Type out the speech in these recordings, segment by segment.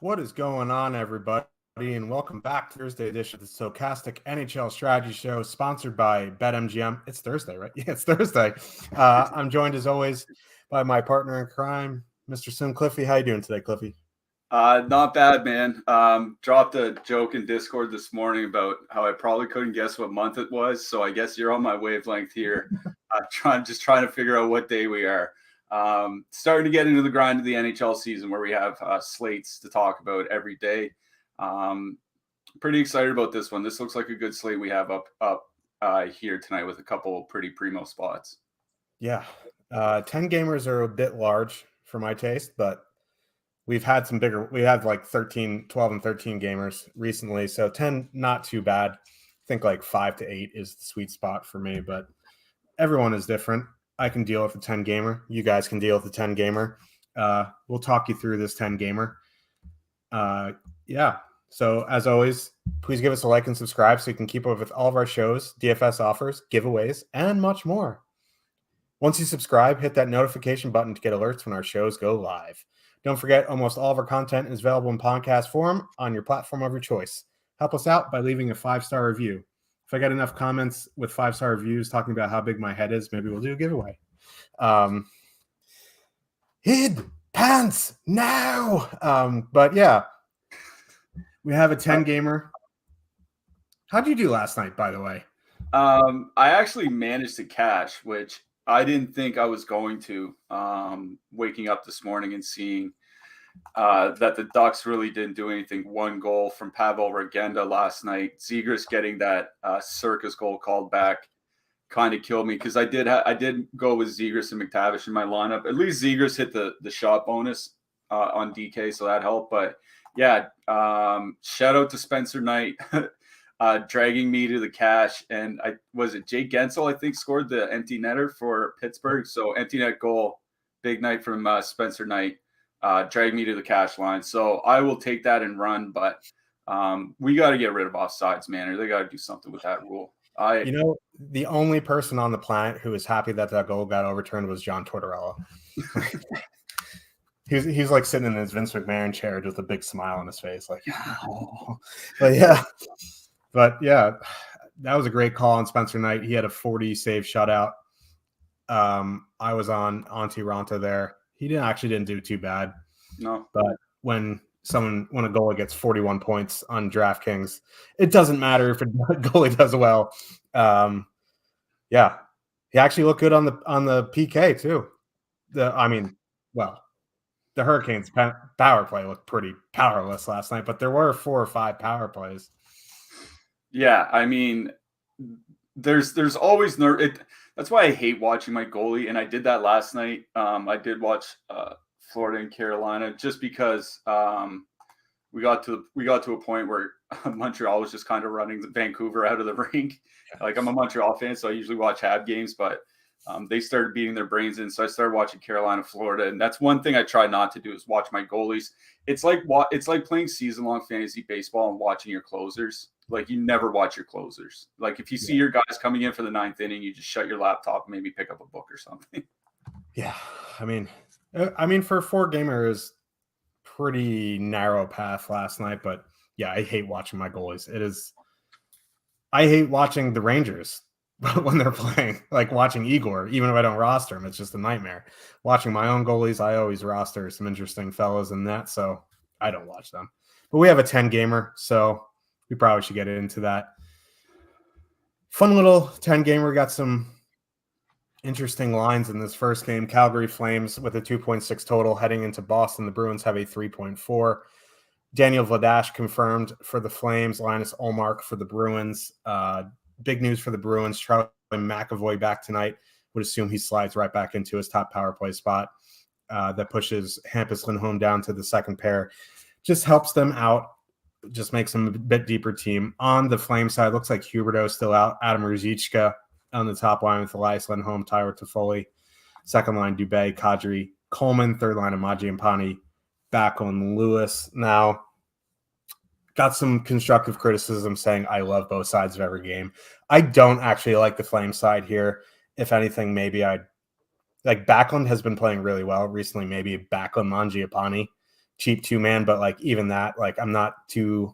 What is going on, everybody, and welcome back to Thursday edition of the Stokastic NHL Strategy Show, sponsored by BetMGM. It's Thursday, right? Yeah, it's Thursday. I'm joined, as always, by my partner in crime, Mr. Sim Cliffy. How you doing today, Cliffy? Not bad, man. Dropped a joke in Discord this morning about how I probably couldn't guess what month it was, so I guess you're on my wavelength here. Trying to figure out what day we are. Starting to get into the grind of the NHL season where we have slates to talk about every day. Pretty excited about this one. This looks like a good slate we have up here tonight with a couple pretty primo spots. Yeah. 10 gamers are a bit large for my taste, but we've had some bigger. We had like 12 and 13 gamers recently. So 10, not too bad. I think like 5 to 8 is the sweet spot for me, but everyone is different. I can deal with a 10 gamer. You guys can deal with a 10 gamer. We'll talk you through this 10 gamer. Yeah. So as always, please give us a like and subscribe so you can keep up with all of our shows, DFS offers, giveaways, and much more. Once you subscribe, hit that notification button to get alerts when our shows go live. Don't forget, almost all of our content is available in podcast form on your platform of your choice. Help us out by leaving a 5-star review. If I get enough comments with 5-star reviews talking about how big my head is, maybe we'll do a giveaway. Hid pants now. But yeah, we have a 10 gamer. How'd you do last night, by the way? I actually managed to cash, which I didn't think I was going to. Waking up this morning and seeing that the Ducks really didn't do anything. 1 goal from Pavel Regenda last night. Zegras getting that circus goal called back kind of killed me because I did go with Zegras and McTavish in my lineup. At least Zegras hit the shot bonus on DK, so that helped. But yeah, shout out to Spencer Knight dragging me to the cash. And was it Jake Gensel, I think, scored the empty netter for Pittsburgh. So empty net goal, big night from Spencer Knight. Drag me to the cash line. So I will take that and run, but we got to get rid of offsides, man, or they got to do something with that rule. The only person on the planet who was happy that goal got overturned was John Tortorella. he's like sitting in his Vince McMahon chair with a big smile on his face, like, oh. But yeah, that was a great call on Spencer Knight. He had a 40 save shutout. I was on Antti Ranta there. He didn't do too bad. No. But when a goalie gets 41 points on DraftKings, it doesn't matter if a goalie does well. Yeah. He actually looked good on the PK too. The Hurricanes power play looked pretty powerless last night, but there were 4 or 5 power plays. Yeah, I mean, there's always that's why I hate watching my goalie, and I did that last night. I did watch Florida and Carolina just because we got to a point where Montreal was just kind of running Vancouver out of the rink. Like, I'm a Montreal fan, so I usually watch Hab games, but they started beating their brains in. So I started watching Carolina, Florida, and that's one thing I try not to do is watch my goalies. It's like playing season-long fantasy baseball and watching your closers. Like, you never watch your closers. Like, if you see your guys coming in for the 9th inning, you just shut your laptop and maybe pick up a book or something. Yeah, I mean, for a 4-gamer is pretty narrow path last night, but yeah, I hate watching my goalies. I hate watching the Rangers when they're playing, like watching Igor, even if I don't roster him, it's just a nightmare. Watching my own goalies, I always roster some interesting fellas in that, so I don't watch them. But we have a 10-gamer, so we probably should get into that. Fun little 10-gamer, got some interesting lines in this first game. Calgary Flames with a 2.6 total heading into Boston. The Bruins have a 3.4. Daniel Vladash confirmed for the Flames. Linus Ullmark for the Bruins. Big news for the Bruins. Charlie McAvoy back tonight. Would assume he slides right back into his top power play spot. That pushes Hampus Lindholm down to the second pair. Just helps them out. Just makes them a bit deeper team. On the Flame side, looks like Huberdeau still out. Adam Ruzicka on the top line with Elias Lindholm, Tyler Toffoli. Second line, Dubé, Kadri, Coleman. Third line, Mangiapane, back on Lewis. Now, got some constructive criticism saying I love both sides of every game. I don't actually like the Flame side here. If anything, maybe I'd like Backlund has been playing really well recently. Maybe Backlund, Mangiapane, cheap 2-man, but like even that, like I'm not too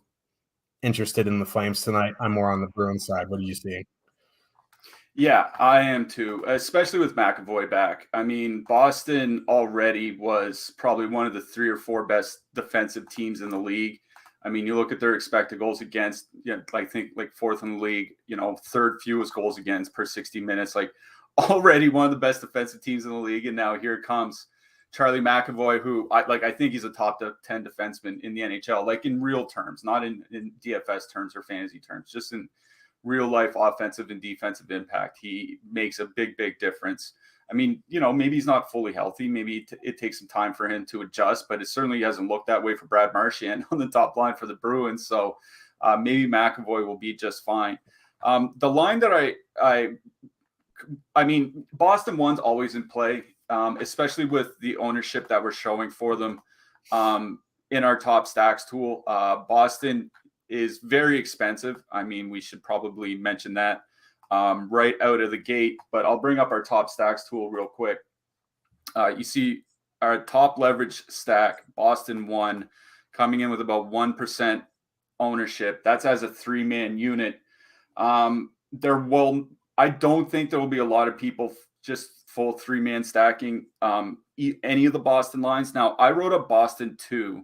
interested in the Flames tonight. I'm more on the Bruins side. What are you seeing? Yeah, I am too, especially with McAvoy back. I mean, Boston already was probably one of the 3 or 4 best defensive teams in the league. I mean, you look at their expected goals against, I think like 4th in the league, 3rd fewest goals against per 60 minutes, like already one of the best defensive teams in the league. And now here comes Charlie McAvoy, who I think he's a top 10 defenseman in the NHL, like in real terms, not in DFS terms or fantasy terms, just in real life offensive and defensive impact. He makes a big difference. I mean, maybe he's not fully healthy. Maybe it takes some time for him to adjust, but it certainly hasn't looked that way for Brad Marchand on the top line for the Bruins. So maybe McAvoy will be just fine. The line that I mean, Boston 1's always in play, especially with the ownership that we're showing for them in our top stacks tool. Boston is very expensive. I mean, we should probably mention that right out of the gate, but I'll bring up our top stacks tool real quick. You see our top leverage stack, Boston 1, coming in with about 1% ownership. That's as a 3-man unit. I don't think there will be a lot of people just full 3-man stacking any of the Boston lines. Now, I wrote up Boston 2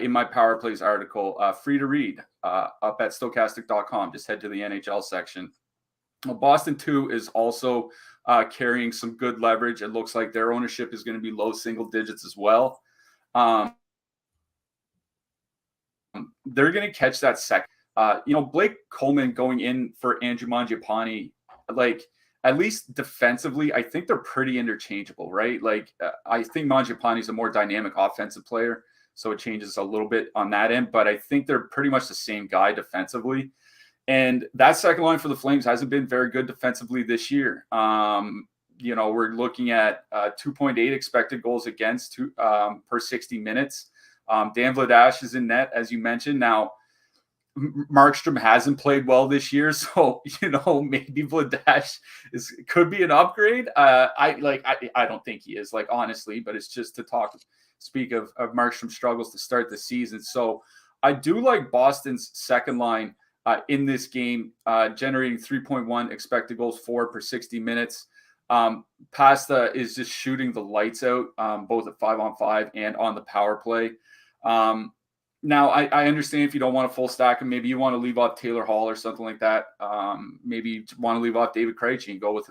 in my Power Plays article, free to read up at Stokastic.com. Just head to the NHL section. Well, Boston 2 is also carrying some good leverage. It looks like their ownership is going to be low single digits as well. They're going to catch that second. Blake Coleman going in for Andrew Mangiapane, like at least defensively, I think they're pretty interchangeable, right? Like I think Mangiapane is a more dynamic offensive player, so it changes a little bit on that end, but I think they're pretty much the same guy defensively. And that second line for the Flames hasn't been very good defensively this year. We're looking at 2.8 expected goals against per 60 minutes. Dan Vladash is in net, as you mentioned. Now, Markstrom hasn't played well this year, so maybe Vladash could be an upgrade. I don't think he is, like, honestly, but it's just to speak of Markstrom's struggles to start the season. So I do like Boston's second line in this game, generating 3.1 expected goals for per 60 minutes. Pasta is just shooting the lights out, both at 5-on-5 and on the power play. Now, I understand if you don't want a full stack and maybe you want to leave off Taylor Hall or something like that. Maybe you want to leave off David Krejci and go with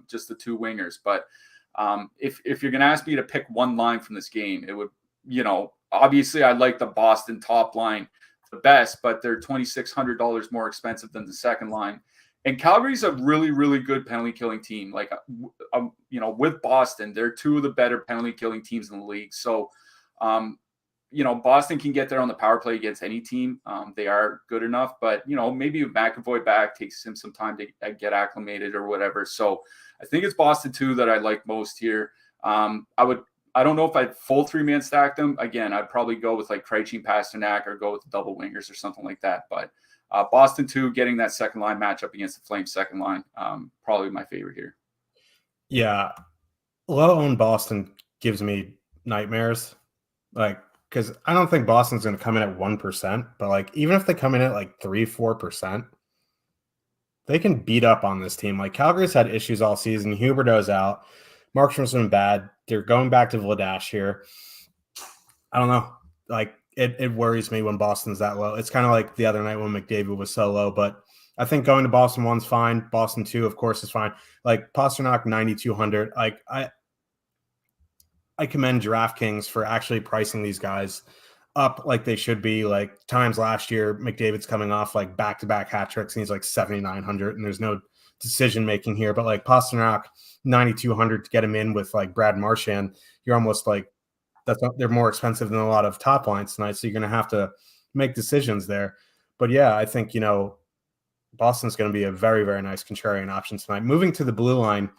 just the 2 wingers. But if you're going to ask me to pick one line from this game, it would, obviously I like the Boston top line the best, but they're $2,600 more expensive than the second line. And Calgary's a really, really good penalty killing team. Like, with Boston, they're 2 of the better penalty killing teams in the league. So, Boston can get there on the power play against any team. They are good enough, but maybe with McAvoy back takes him some time to get acclimated or whatever. So I think it's Boston 2 that I like most here. I don't know if I'd full 3-man stack them. Again, I'd probably go with like Krejci, Pasternak, or go with the double wingers or something like that. But Boston 2 getting that second line matchup against the Flames second line, probably my favorite here. Yeah, low-owned Boston gives me nightmares. Because I don't think Boston's going to come in at 1%, but even if they come in at 3-4%, they can beat up on this team. Calgary's had issues all season. Huberdeau's out. Markstrom's been bad. They're going back to Vladash here. I don't know. It worries me when Boston's that low. It's kind of like the other night when McDavid was so low, but I think going to Boston 1's fine. Boston 2, of course, is fine. Pasternak 9,200. I commend DraftKings for actually pricing these guys up like they should be. Times last year, McDavid's coming off back-to-back hat tricks, and he's 7,900, and there's no decision making here. But Pasternak 9,200 to get him in with Brad Marchand, you're almost they're more expensive than a lot of top lines tonight, so you're going to have to make decisions there. But yeah, I think Boston's going to be a very, very nice contrarian option tonight. Moving to the blue line,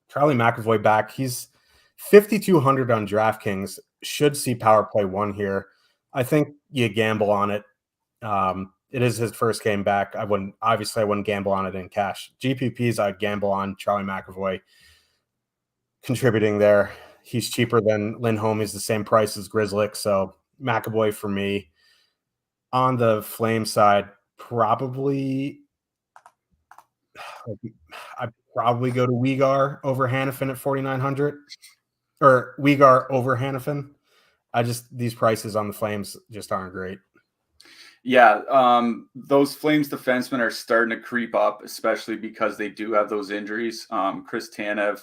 Charlie McAvoy back. He's 5,200 on DraftKings, should see power play 1 here. I think you gamble on it. It is his first game back. I wouldn't gamble on it in cash. GPPs, I'd gamble on Charlie McAvoy contributing there. He's cheaper than Lindholm. He's the same price as Grzelcyk. So McAvoy for me. On the Flame side, I'd probably go to Weegar over Hannafin at 4,900. Or Weegar over Hannafin. These prices on the Flames just aren't great. Yeah, those Flames defensemen are starting to creep up, especially because they do have those injuries. Chris Tanev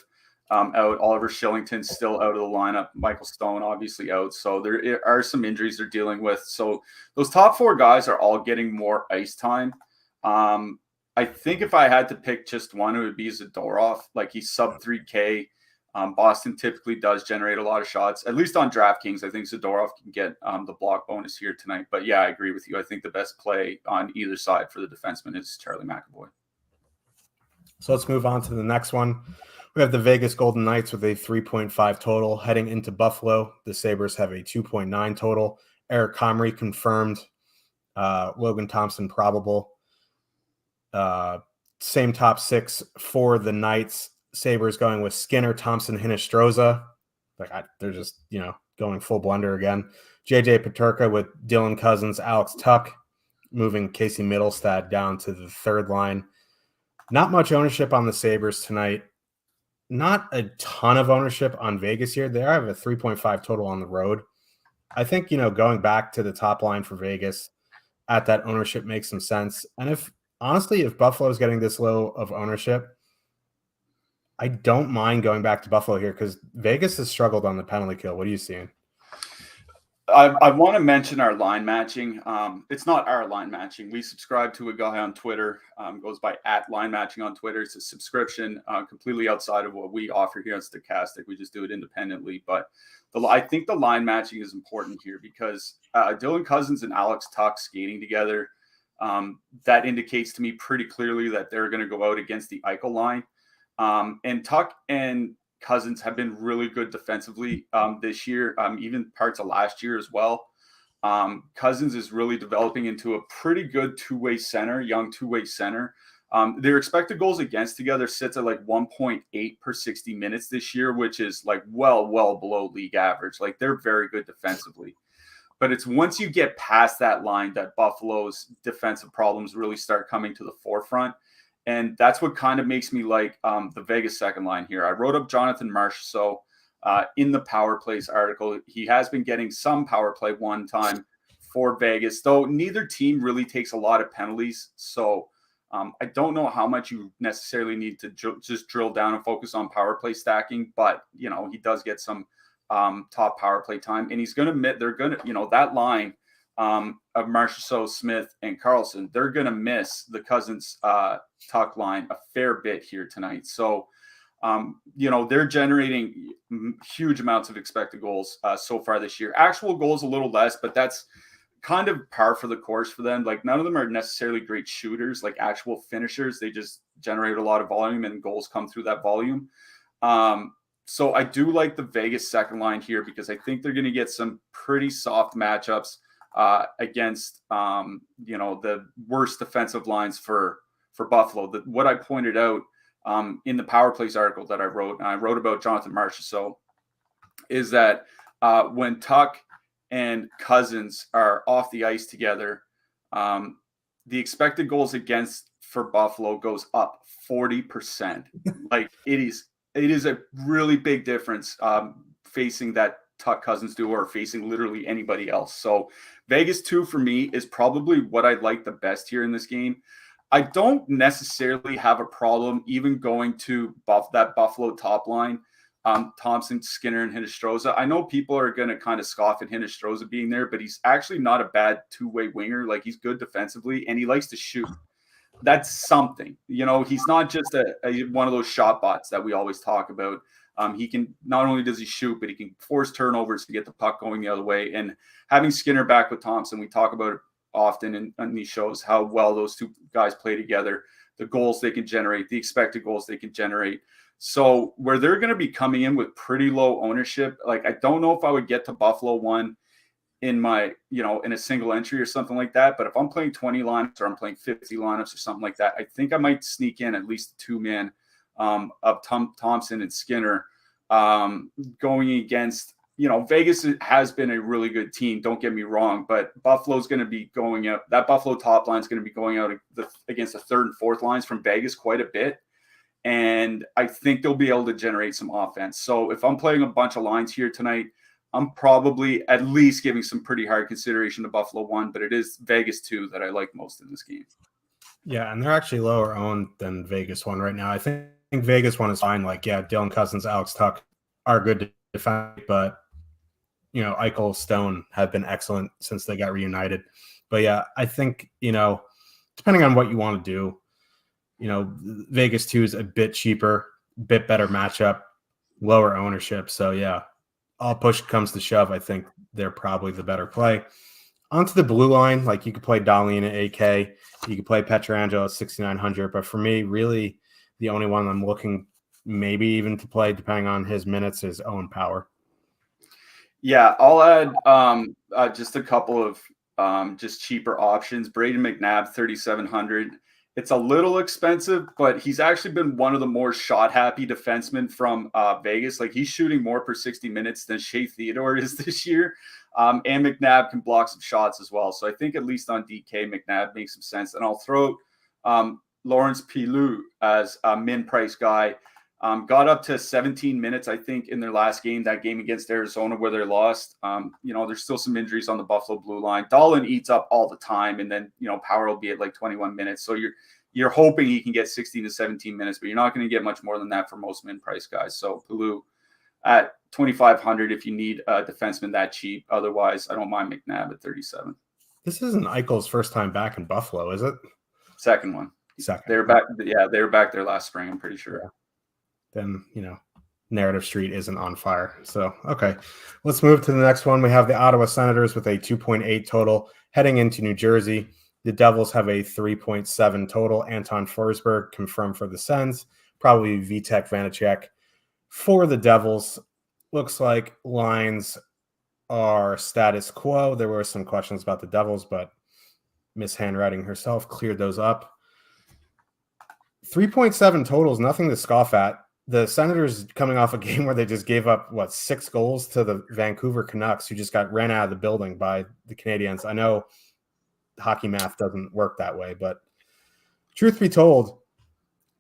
out, Oliver Shillington's still out of the lineup, Michael Stone obviously out. So there are some injuries they're dealing with. So those top 4 guys are all getting more ice time. I think if I had to pick just one, it would be Zadorov. He's sub 3K. Boston typically does generate a lot of shots, at least on DraftKings. I think Zadorov can get the block bonus here tonight. But yeah, I agree with you. I think the best play on either side for the defenseman is Charlie McAvoy. So let's move on to the next one. We have the Vegas Golden Knights with a 3.5 total heading into Buffalo. The Sabres have a 2.9 total. Eric Comrie confirmed. Logan Thompson probable. Same top 6 for the Knights. Sabres going with Skinner, Thompson, Hinostroza. They're just, going full blender again. JJ Peterka with Dylan Cousins, Alex Tuck, moving Casey Middlestad down to the third line. Not much ownership on the Sabres tonight. Not a ton of ownership on Vegas here. They have a 3.5 total on the road. I think, going back to the top line for Vegas at that ownership makes some sense. And if Buffalo is getting this low of ownership, I don't mind going back to Buffalo here because Vegas has struggled on the penalty kill. What are you seeing? I want to mention our line matching. It's not our line matching. We subscribe to a guy on Twitter, goes by @linematching on Twitter. It's a subscription completely outside of what we offer here on Stokastic. We just do it independently. But I think the line matching is important here because Dylan Cousins and Alex Tuck skating together, that indicates to me pretty clearly that they're going to go out against the Eichel line. And Tuck and Cousins have been really good defensively this year, even parts of last year as well. Cousins is really developing into a pretty good young two-way center. Their expected goals against together sits at 1.8 per 60 minutes this year, which is well below league average. They're very good defensively. But it's once you get past that line that Buffalo's defensive problems really start coming to the forefront. And that's what kind of makes me like the Vegas second line here. I wrote up Jonathan Marchessault in the Power Plays article. He has been getting some power play one time for Vegas, though neither team really takes a lot of penalties. So I don't know how much you necessarily need to just drill down and focus on power play stacking. But, he does get some top power play time. And they're going to, that line of Marchessault, Smith, and Carlson, they're going to miss the Cousins Tuck line a fair bit here tonight. So They're generating huge amounts of expected goals so far this year. Actual goals a little less, but that's kind of par for the course for them. Like, none of them are necessarily great shooters, like actual finishers. They just generate a lot of volume, and goals come through that volume. So I do like the Vegas second line here, because I think they're going to get some pretty soft matchups against the worst defensive lines for Buffalo. What I pointed out in the Power Plays article that I wrote, and I wrote about Jonathan Marchessault, is that when Tuck and Cousins are off the ice together, the expected goals against for Buffalo goes up 40%. Like, it is a really big difference facing that Tuck Cousins duo or facing literally anybody else. So Vegas 2 for me is probably what I like the best here in this game. I don't necessarily have a problem even going to that Buffalo top line, Thompson, Skinner, and Hinostroza. I know people are going to kind of scoff at Hinostroza being there, but he's actually not a bad two-way winger. Like, he's good defensively, and he likes to shoot. That's something. He's not just one of those shot bots that we always talk about. He can, not only does he shoot, but he can force turnovers to get the puck going the other way. And having Skinner back with Thompson, we talk about it often in these shows, how well those two guys play together, the goals they can generate, the expected goals they can generate. So where they're going to be coming in with pretty low ownership, like, I don't know if I would get to Buffalo 1 in my, in a single entry or something like that. But if I'm playing 20 lineups or I'm playing 50 lineups or something like that, I think I might sneak in at least a 2-man of Thompson and Skinner going against, Vegas has been a really good team. Don't get me wrong, but Buffalo's going to be going out. That Buffalo top line is going to be going out against the third and fourth lines from Vegas quite a bit. And I think they'll be able to generate some offense. So if I'm playing a bunch of lines here tonight, I'm probably at least giving some pretty hard consideration to Buffalo 1, but it is Vegas 2 that I like most in this game. Yeah, and they're actually lower owned than Vegas 1 right now. I think Vegas 1 is fine. Like, yeah, Dylan Cousins, Alex Tuck are good to defend, but Eichel, Stone have been excellent since they got reunited. But yeah, I think, depending on what you want to do, Vegas 2 is a bit cheaper, bit better matchup, lower ownership. So yeah, all push comes to shove, I think they're probably the better play. Onto the blue line, like, you could play Dahlin at 8K, you could play Pietrangelo at 6,900, but for me, really the only one I'm looking maybe even to play, depending on his minutes, is Owen Power. Yeah, I'll add just a couple of just cheaper options. Braden McNabb, 3,700. It's a little expensive, but he's actually been one of the more shot-happy defensemen from Vegas. Like, he's shooting more per 60 minutes than Shea Theodore is this year. And McNabb can block some shots as well. So I think at least on DK, McNabb makes some sense. And I'll throw Lawrence Pilou as a min-price guy. Got up to 17 minutes, I think, in their last game, that game against Arizona where they lost. There's still some injuries on the Buffalo blue line. Dahlin eats up all the time, and then, Power will be at like 21 minutes. So you're hoping he can get 16 to 17 minutes, but you're not going to get much more than that for most min-price guys. So Pilou at 2,500 if you need a defenseman that cheap. Otherwise, I don't mind McNabb at 37. This isn't Eichel's first time back in Buffalo, is it? Second one. Second. They were back. Yeah, they were back there last spring, I'm pretty sure. Yeah. Then, Narrative Street isn't on fire. So, okay, let's move to the next one. We have the Ottawa Senators with a 2.8 total heading into New Jersey. The Devils have a 3.7 total. Anton Forsberg confirmed for the Sens. Probably Vitek Vanacek for the Devils. Looks like lines are status quo. There were some questions about the Devils, but Miss Handwriting herself cleared those up. 3.7 total is nothing to scoff at. The Senators coming off a game where they just gave up, 6 goals to the Vancouver Canucks, who just got ran out of the building by the Canadiens. I know hockey math doesn't work that way, but truth be told,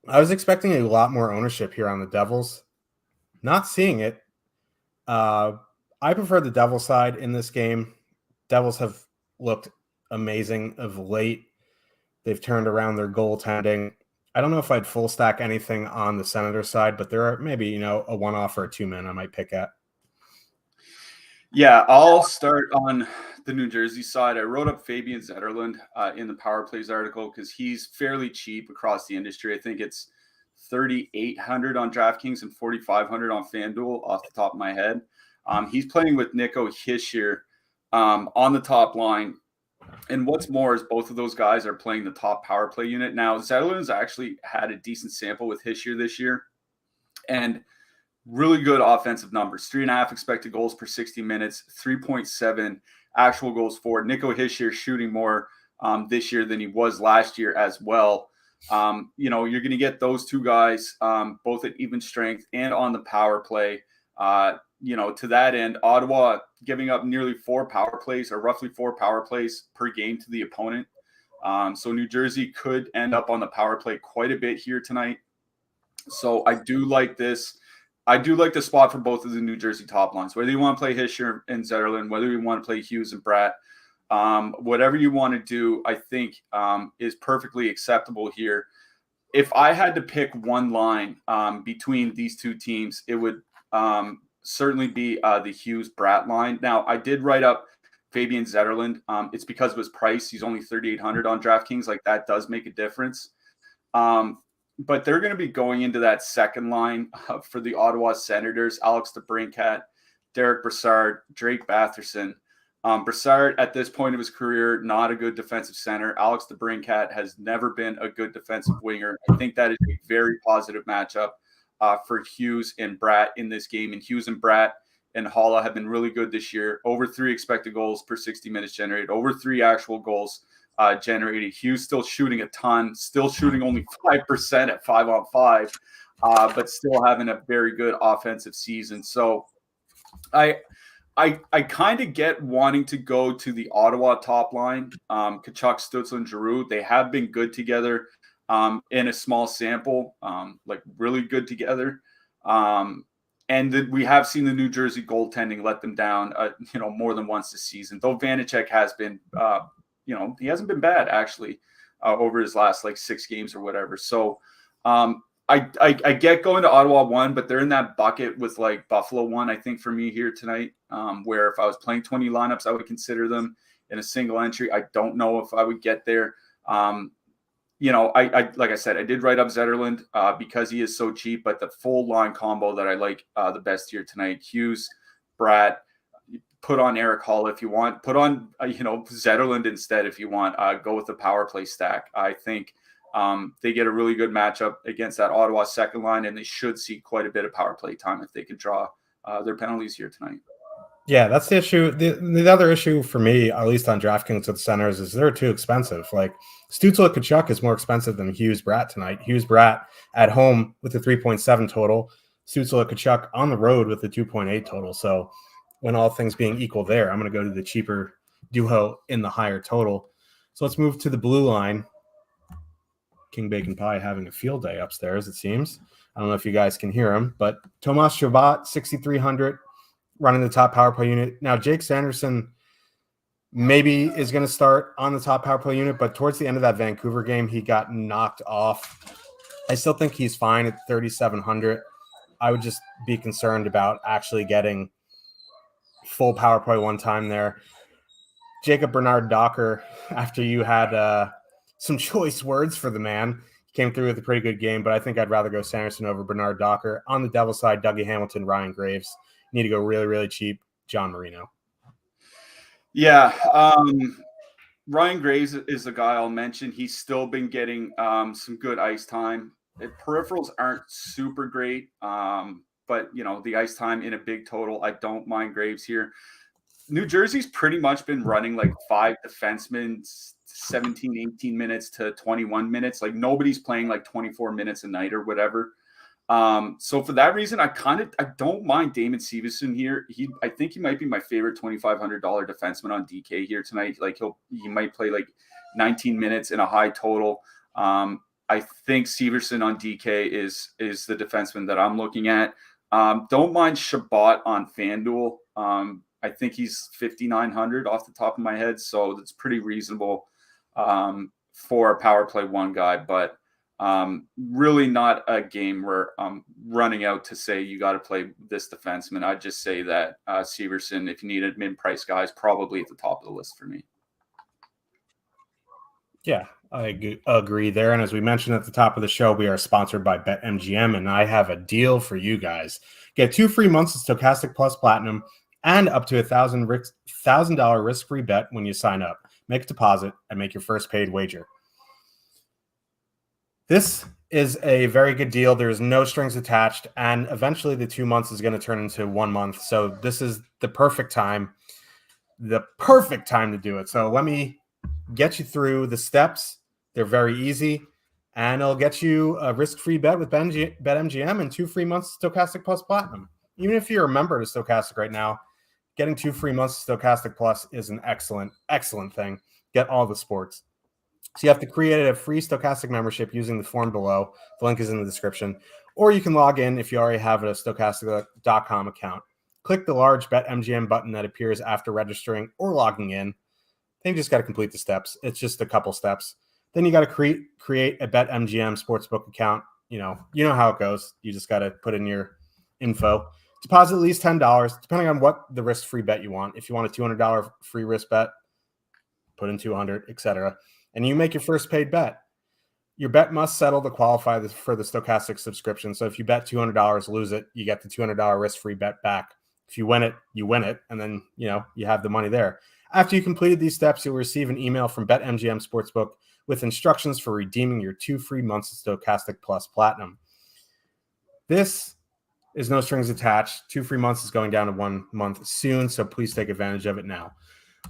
I was expecting a lot more ownership here on the Devils. Not seeing it. I prefer the Devil side in this game. Devils have looked amazing of late. They've turned around their goaltending. I don't know if I'd full stack anything on the Senator side, but there are maybe, a one-off or a 2-man I might pick at. Yeah, I'll start on the New Jersey side. I wrote up Fabian Zetterlund in the Power Plays article because he's fairly cheap across the industry. I think it's 3,800 on DraftKings and 4,500 on FanDuel off the top of my head. He's playing with Nico Hischier on the top line. And what's more is both of those guys are playing the top power play unit. Now, Zetterlund's actually had a decent sample with Hischier this year and really good offensive numbers. 3.5 expected goals per 60 minutes, 3.7 actual goals for. Nico Hischier shooting more this year than he was last year as well. You're going to get those two guys both at even strength and on the power play. To that end, Ottawa giving up nearly 4 power plays or roughly 4 power plays per game to the opponent. So New Jersey could end up on the power play quite a bit here tonight. So I do like this. I do like the spot for both of the New Jersey top lines, whether you want to play Hischier and Zetterlund, whether you want to play Hughes and Bratt, whatever you want to do, I think is perfectly acceptable here. If I had to pick one line between these two teams, it would certainly be the Hughes-Bratt line. Now, I did write up Fabian Zetterlund. It's because of his price. He's only 3,800 on DraftKings. Like, that does make a difference. But they're going to be going into that second line for the Ottawa Senators: Alex DeBrincat, Derek Brassard, Drake Batherson. Brassard, at this point of his career, not a good defensive center. Alex DeBrincat has never been a good defensive winger. I think that is a very positive matchup for Hughes and Bratt in this game. And Hughes and Bratt and Haula have been really good this year. Over 3 expected goals per 60 minutes generated. Over 3 actual goals generated. Hughes still shooting a ton. Still shooting only 5% at 5-on-5, but still having a very good offensive season. So I kind of get wanting to go to the Ottawa top line. Tkachuk, Stützle, and Giroux, they have been good together in a small sample, like really good together. And we have seen the New Jersey goaltending let them down, more than once this season. Though Vanacek has been, he hasn't been bad actually over his last 6 games or whatever. So I get going to Ottawa 1, but they're in that bucket with Buffalo 1, I think, for me here tonight, where if I was playing 20 lineups, I would consider them in a single entry. I don't know if I would get there. Like I said, I did write up Zetterlund because he is so cheap, but the full line combo that I like the best here tonight: Hughes, Bratt, put on Eric Hall if you want, put on Zetterlund instead if you want. Go with the power play stack. I think they get a really good matchup against that Ottawa second line, and they should see quite a bit of power play time if they can draw their penalties here tonight. Yeah, that's the issue. The other issue for me, at least on DraftKings with centers, is they're too expensive. Stützle Tkachuk is more expensive than Hughes Bratt tonight. Hughes Bratt at home with a 3.7 total. Stützle Tkachuk on the road with a 2.8 total. So when all things being equal there, I'm going to go to the cheaper duo in the higher total. So let's move to the blue line. King Bacon Pie having a field day upstairs, it seems. I don't know if you guys can hear him, but Tomas Chabot, 6,300. Running the top power play unit. Now, Jake Sanderson maybe is going to start on the top power play unit, but towards the end of that Vancouver game, he got knocked off. I still think he's fine at 3,700. I would just be concerned about actually getting full power play one time there. Jacob Bernard Docker, after you had some choice words for the man, came through with a pretty good game, but I think I'd rather go Sanderson over Bernard Docker. On the Devil side, Dougie Hamilton, Ryan Graves. Need to go really, really cheap. John Marino. Yeah. Ryan Graves is the guy I'll mention. He's still been getting some good ice time. Peripherals aren't super great, but, the ice time in a big total, I don't mind Graves here. New Jersey's pretty much been running 5 defensemen, 17, 18 minutes to 21 minutes. Nobody's playing 24 minutes a night or whatever. So for that reason, I don't mind Damon Severson here. I think he might be my favorite $2,500 defenseman on DK here tonight. He might play 19 minutes in a high total. I think Severson on DK is the defenseman that I'm looking at. Don't mind Chabot on FanDuel. I think he's 5,900 off the top of my head, so that's pretty reasonable for a power play one guy, but really not a game where I'm running out to say you got to play this defenseman. I'd just say that Severson, if you need a mid-price guy, is probably at the top of the list for me. Yeah, I agree there. And as we mentioned at the top of the show, we are sponsored by BetMGM, and I have a deal for you guys. Get 2 free months of Stokastic Plus Platinum and up to $1,000 risk-free bet when you sign up. Make a deposit and make your first paid wager. This is a very good deal. There's no strings attached, and eventually the 2 months is going to turn into 1 month. So this is the perfect time to do it. So let me get you through the steps. They're very easy, and it'll get you a risk-free bet with BetMGM and 2 free months of Stokastic Plus Platinum. Even if you're a member to Stokastic right now, getting 2 free months of Stokastic Plus is an excellent, excellent thing. Get all the sports. So you have to create a free Stokastic membership using the form below. The link is in the description. Or you can log in if you already have a Stokastic.com account. Click the large BetMGM button that appears after registering or logging in. Then you just got to complete the steps. It's just a couple steps. Then you got to create a BetMGM sportsbook account. You know how it goes. You just got to put in your info. Deposit at least $10, depending on what the risk-free bet you want. If you want a $200 free risk bet, put in $200, etc. And you make your first paid bet. Your bet must settle to qualify for the Stokastic subscription. So if you bet $200, lose it, you get the $200 risk-free bet back. If you win it, you win it, and then you have the money there. After you completed these steps, you'll receive an email from BetMGM Sportsbook with instructions for redeeming your 2 free months of Stokastic Plus Platinum. This is no strings attached. 2 free months is going down to 1 month soon, so please take advantage of it now.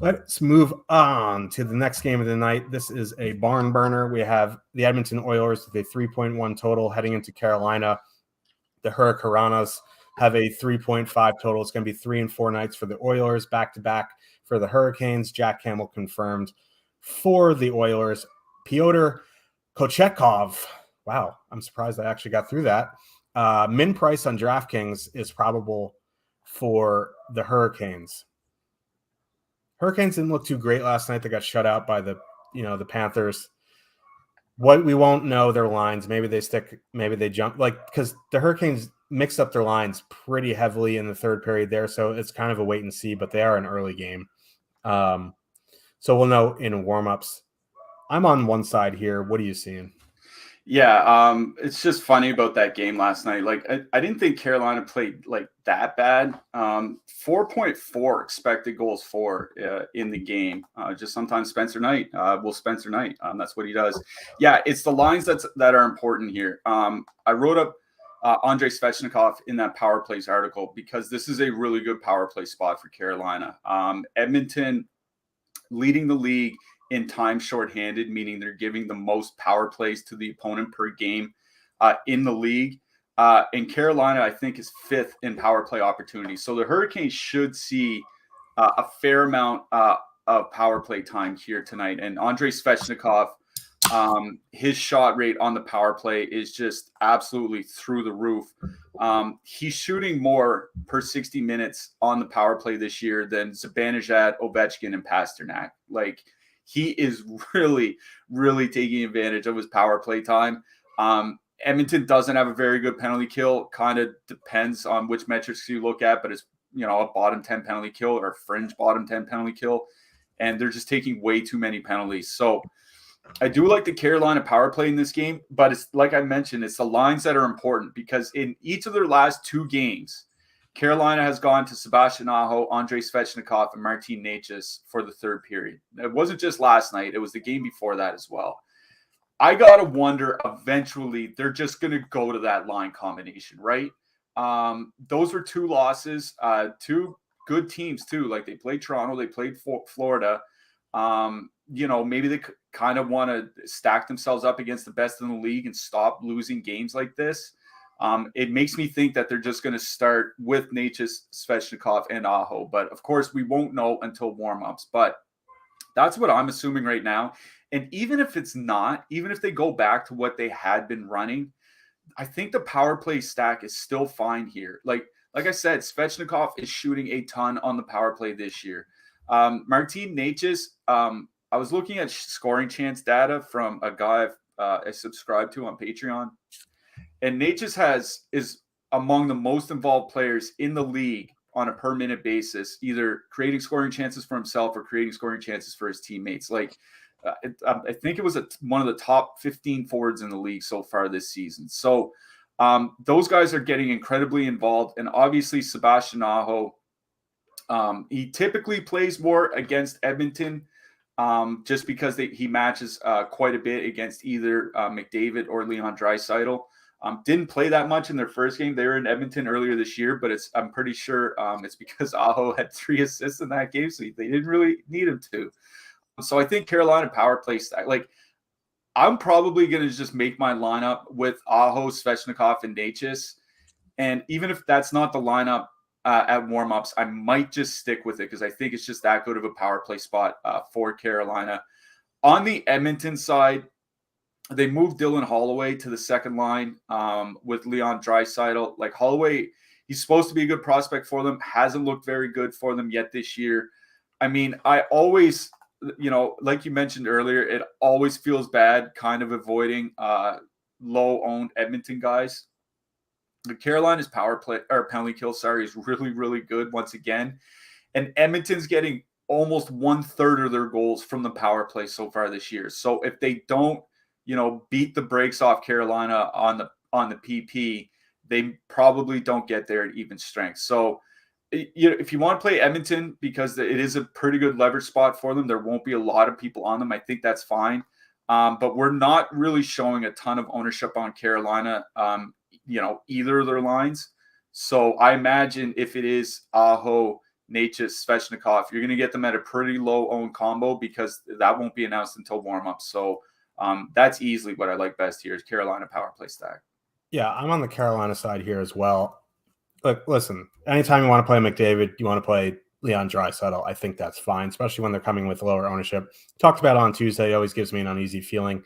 Let's move on to the next game of the night. This is a barn burner. We have the Edmonton Oilers with a 3.1 total heading into Carolina. The Hurricanes have a 3.5 total. It's going to be 3 and 4 nights for the Oilers, back-to-back for the Hurricanes. Jack Campbell confirmed for the Oilers. Pyotr Kochetkov. Wow, I'm surprised I actually got through that. Min price on DraftKings is probable for the Hurricanes. Hurricanes didn't look too great last night. They got shut out by the Panthers. What we won't know their lines. Maybe they stick, maybe they jump, because the Hurricanes mixed up their lines pretty heavily in the third period there. So it's kind of a wait and see, but they are an early game. So we'll know in warmups. I'm on one side here. What are you seeing? Yeah, it's just funny about that game last night. I didn't think Carolina played that bad. 4.4 expected goals for in the game. Just sometimes Spencer Knight will Spencer Knight. That's what he does. Yeah, it's the lines that are important here. I wrote up Andrei Svechnikov in that power plays article because this is a really good power play spot for Carolina. Edmonton leading the league in time shorthanded, meaning they're giving the most power plays to the opponent per game in the league. And Carolina, I think, is 5th in power play opportunities. So the Hurricanes should see a fair amount of power play time here tonight. And Andrei Svechnikov, his shot rate on the power play is just absolutely through the roof. He's shooting more per 60 minutes on the power play this year than Zibanejad, Ovechkin, and Pasternak. He is really, really taking advantage of his power play time. Edmonton doesn't have a very good penalty kill. Kind of depends on which metrics you look at, but it's a bottom 10 penalty kill or a fringe bottom 10 penalty kill, and they're just taking way too many penalties. So I do like the Carolina power play in this game, but it's like I mentioned, it's the lines that are important because in each of their last 2 games, Carolina has gone to Sebastian Aho, Andrei Svechnikov, and Martin Necas for the third period. It wasn't just last night. It was the game before that as well. I got to wonder eventually they're just going to go to that line combination, right? Those were 2 losses, 2 good teams too. They played Toronto, they played Florida. Maybe they kind of want to stack themselves up against the best in the league and stop losing games like this. It makes me think that they're just going to start with Necas, Svechnikov, and Aho. But, of course, we won't know until warm-ups. But that's what I'm assuming right now. And even if it's not, even if they go back to what they had been running, I think the power play stack is still fine here. Like I said, Svechnikov is shooting a ton on the power play this year. Martin Necas, I was looking at scoring chance data from a guy I subscribe to on Patreon. And Necas is among the most involved players in the league on a per minute basis, either creating scoring chances for himself or creating scoring chances for his teammates. I think it was one of the top 15 forwards in the league so far this season. So those guys are getting incredibly involved. And obviously, Sebastian Aho, he typically plays more against Edmonton just because he matches quite a bit against either McDavid or Leon Draisaitl. Didn't play that much in their first game. They were in Edmonton earlier this year, but I'm pretty sure it's because Aho had 3 assists in that game, so they didn't really need him to. So I think Carolina power play stack. Like, I'm probably going to just make my lineup with Aho, Svechnikov, and Necas. And even if that's not the lineup at warmups, I might just stick with it because I think it's just that good of a power play spot for Carolina. On the Edmonton side, they moved Dylan Holloway to the second line with Leon Draisaitl. Like, Holloway, he's supposed to be a good prospect for them. Hasn't looked very good for them yet this year. I mean, I always, like you mentioned earlier, it always feels bad kind of avoiding low-owned Edmonton guys. The Carolina's power play or penalty kill, is really, really good once again. And Edmonton's getting almost 1/3 of their goals from the power play so far this year. So if they don't, beat the brakes off Carolina on the PP, they probably don't get there at even strength. So if you want to play Edmonton, because it is a pretty good leverage spot for them, there won't be a lot of people on them. I think that's fine. But we're not really showing a ton of ownership on Carolina, either of their lines. So I imagine if it is Aho, Necas, Svechnikov, you're going to get them at a pretty low-owned combo because that won't be announced until warm-up. So that's easily what I like best here is Carolina power play stack. Yeah, I'm on the Carolina side here as well. Look, listen, anytime you want to play McDavid, you want to play Leon Draisaitl, I think that's fine, especially when they're coming with lower ownership. Talked about on Tuesday, it always gives me an uneasy feeling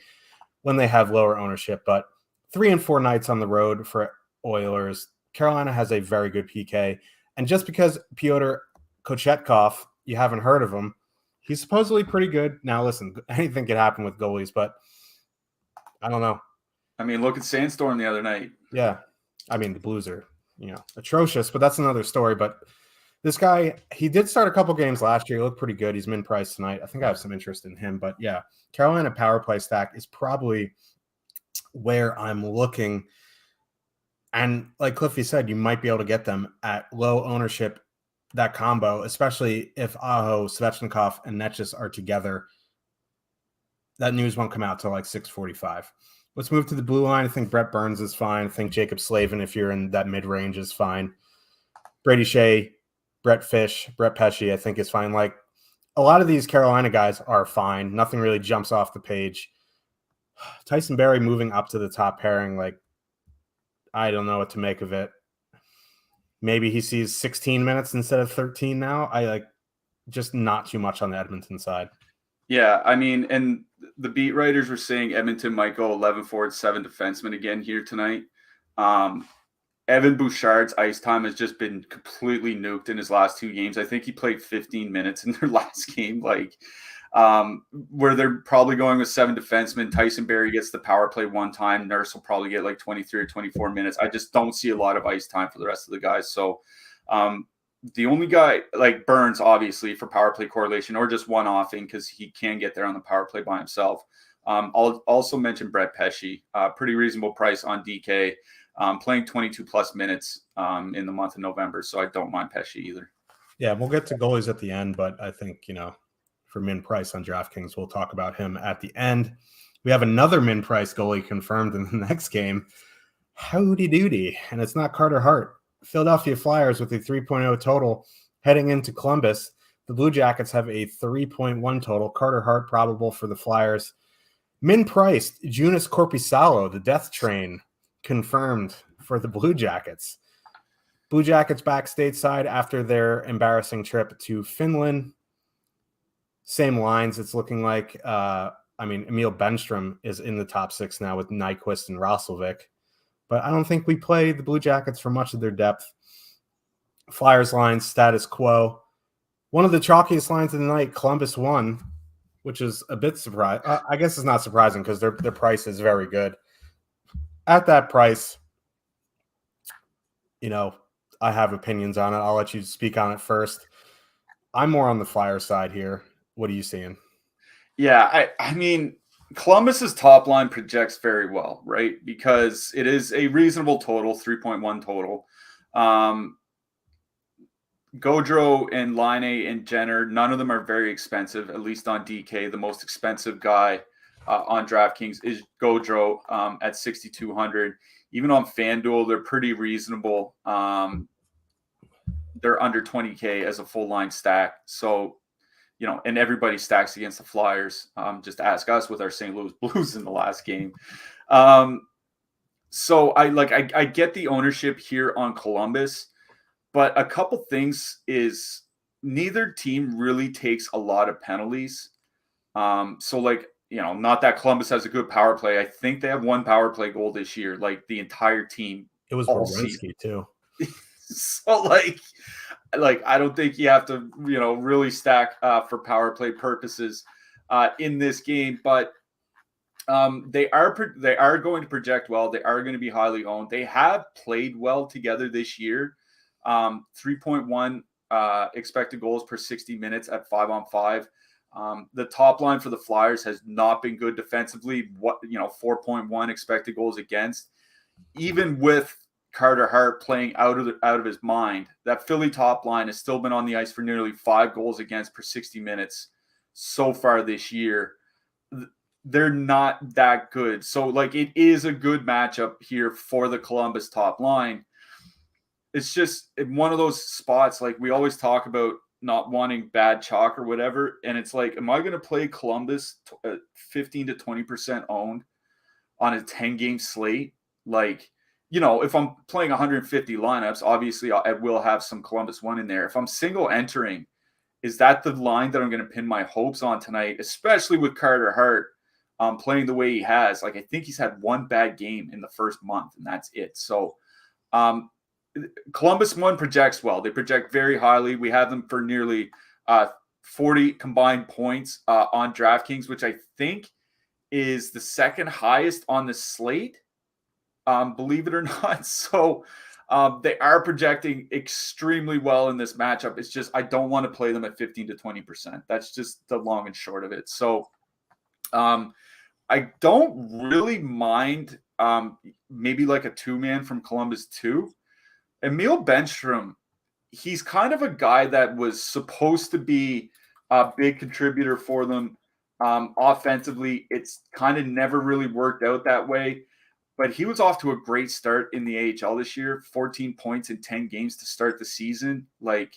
when they have lower ownership. But 3 and 4 nights on the road for Oilers, Carolina has a very good PK. And just because Pyotr Kochetkov, you haven't heard of him, he's supposedly pretty good. Now, listen, anything could happen with goalies, but I don't know. I mean, look at Sandstorm the other night. Yeah. I mean, the Blues are, atrocious, but that's another story. But this guy, he did start a couple games last year. He looked pretty good. He's min priced tonight. I think I have some interest in him. But yeah, Carolina power play stack is probably where I'm looking. And like Cliffy said, you might be able to get them at low ownership, that combo, especially if Aho, Svechnikov, and Necas are together. That news won't come out till like 6:45. Let's move to the blue line. I think Brett Burns is fine. I think Jacob Slavin, if you're in that mid-range, is fine. Brady Shea, Brett Fish, Brett Pesce, I think is fine. Like, a lot of these Carolina guys are fine. Nothing really jumps off the page. Tyson Barrie moving up to the top pairing, like, I don't know what to make of it. Maybe he sees 16 minutes instead of 13 now. Just not too much on the Edmonton side. Yeah, I mean, and the beat writers were saying Edmonton might go 11 forward, 7 defensemen again here tonight. Evan Bouchard's ice time has just been completely nuked in his last 2 games. I think he played 15 minutes in their last game, where they're probably going with 7 defensemen. Tyson Barrie gets the power play 1 time. Nurse will probably get like 23 or 24 minutes. I just don't see a lot of ice time for the rest of the guys. So the only guy, like Burns, obviously, for power play correlation or just one-offing because he can get there on the power play by himself. I'll also mention Brett Pesce, pretty reasonable price on DK, playing 22-plus minutes in the month of November, so I don't mind Pesce either. Yeah, we'll get to goalies at the end, but I think, for min price on DraftKings, we'll talk about him at the end. We have another min price goalie confirmed in the next game. Howdy doody. And it's not Carter Hart. Philadelphia Flyers with a 3.0 total heading into Columbus. The Blue Jackets have a 3.1 total. Carter Hart probable for the Flyers. Min priced Joonas Korpisalo, the death train, confirmed for the Blue Jackets. Blue Jackets back stateside after their embarrassing trip to Finland. Same lines, it's looking like. Emil Benstrom is in the top 6 now with Nyquist and Roslovic. But I don't think we play the Blue Jackets for much of their depth. Flyers line, status quo. One of the chalkiest lines of the night, Columbus won, which is a bit surprising. I guess it's not surprising because their price is very good. At that price, I have opinions on it. I'll let you speak on it first. I'm more on the Flyer side here. What are you seeing? Yeah, I mean, Columbus's top line projects very well, right? Because it is a reasonable total, 3.1 total. Gaudreau and Line and Jenner, none of them are very expensive, at least on DK. The most expensive guy on DraftKings is Gaudreau at 6,200. Even on FanDuel, they're pretty reasonable. They're under 20K as a full line stack. So, and everybody stacks against the Flyers. Just ask us with our St. Louis Blues in the last game. So I get the ownership here on Columbus. But a couple things is neither team really takes a lot of penalties. So not that Columbus has a good power play. I think they have one power play goal this year, like the entire team. It was Werenski too. So I don't think you have to, really stack for power play purposes in this game, but they are going to project well. They are going to be highly owned. They have played well together this year. 3.1 expected goals per 60 minutes at 5-on-5. The top line for the Flyers has not been good defensively. 4.1 expected goals against. Even with Carter Hart playing out of his mind, that Philly top line has still been on the ice for nearly 5 goals against per 60 minutes so far this year. They're not that good. So it is a good matchup here for the Columbus top line. It's just one of those spots, we always talk about not wanting bad chalk or whatever. And it's am I going to play Columbus 15 to 20% owned on a 10-game slate? If I'm playing 150 lineups, obviously I will have some Columbus one in there. If I'm single entering, is that the line that I'm going to pin my hopes on tonight, especially with Carter Hart playing the way he has? I think he's had one bad game in the first month, and that's it. So, Columbus one projects well. They project very highly. We have them for nearly 40 combined points on DraftKings, which I think is the second highest on the slate, believe it or not. So they are projecting extremely well in this matchup. It's just I don't want to play them at 15 to 20%. That's just the long and short of it. So I don't really mind maybe a two-man from Columbus too. Emil Bemstrom, he's kind of a guy that was supposed to be a big contributor for them offensively. It's kind of never really worked out that way, but he was off to a great start in the AHL this year, 14 points in 10 games to start the season. I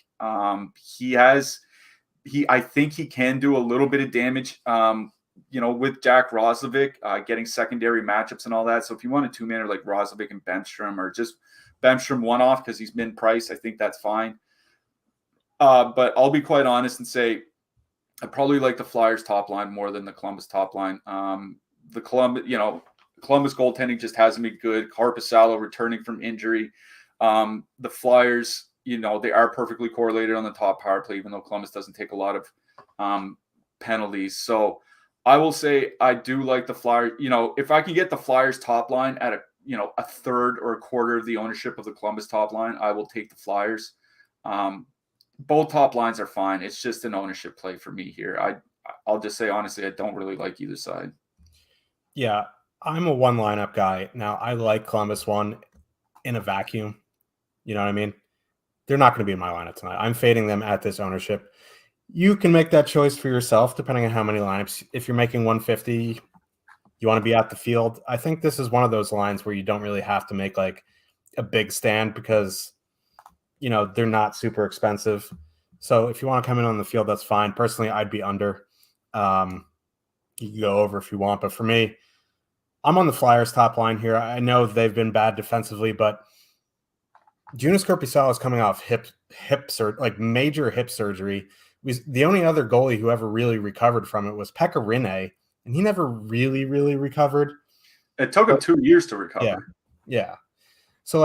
think he can do a little bit of damage, with Jack Roslovic getting secondary matchups and all that. So if you want a two-maner like Roslovic and Bemstrom, or just Bemstrom one-off because he's min-price, I think that's fine. But I'll be quite honest and say I probably like the Flyers top line more than the Columbus top line. The Columbus goaltending just hasn't been good. Korpisalo returning from injury. The Flyers, they are perfectly correlated on the top power play, even though Columbus doesn't take a lot of penalties. So I will say I do like the Flyers. If I can get the Flyers top line at a third or a quarter of the ownership of the Columbus top line, I will take the Flyers. Both top lines are fine. It's just an ownership play for me here. I'll just say, honestly, I don't really like either side. Yeah, I'm a one lineup guy. Now, I like Columbus one in a vacuum. You know what I mean? They're not going to be in my lineup tonight. I'm fading them at this ownership. You can make that choice for yourself, depending on how many lineups. If you're making 150, you want to be at the field. I think this is one of those lines where you don't really have to make a big stand because, they're not super expensive. So if you want to come in on the field, that's fine. Personally, I'd be under. You can go over if you want. But for me, I'm on the Flyers top line here. I know they've been bad defensively, but Joonas Korpisalo is coming off major hip surgery. The only other goalie who ever really recovered from it was Pekka Rinne, and he never really, really recovered. It took him 2 years to recover. Yeah. So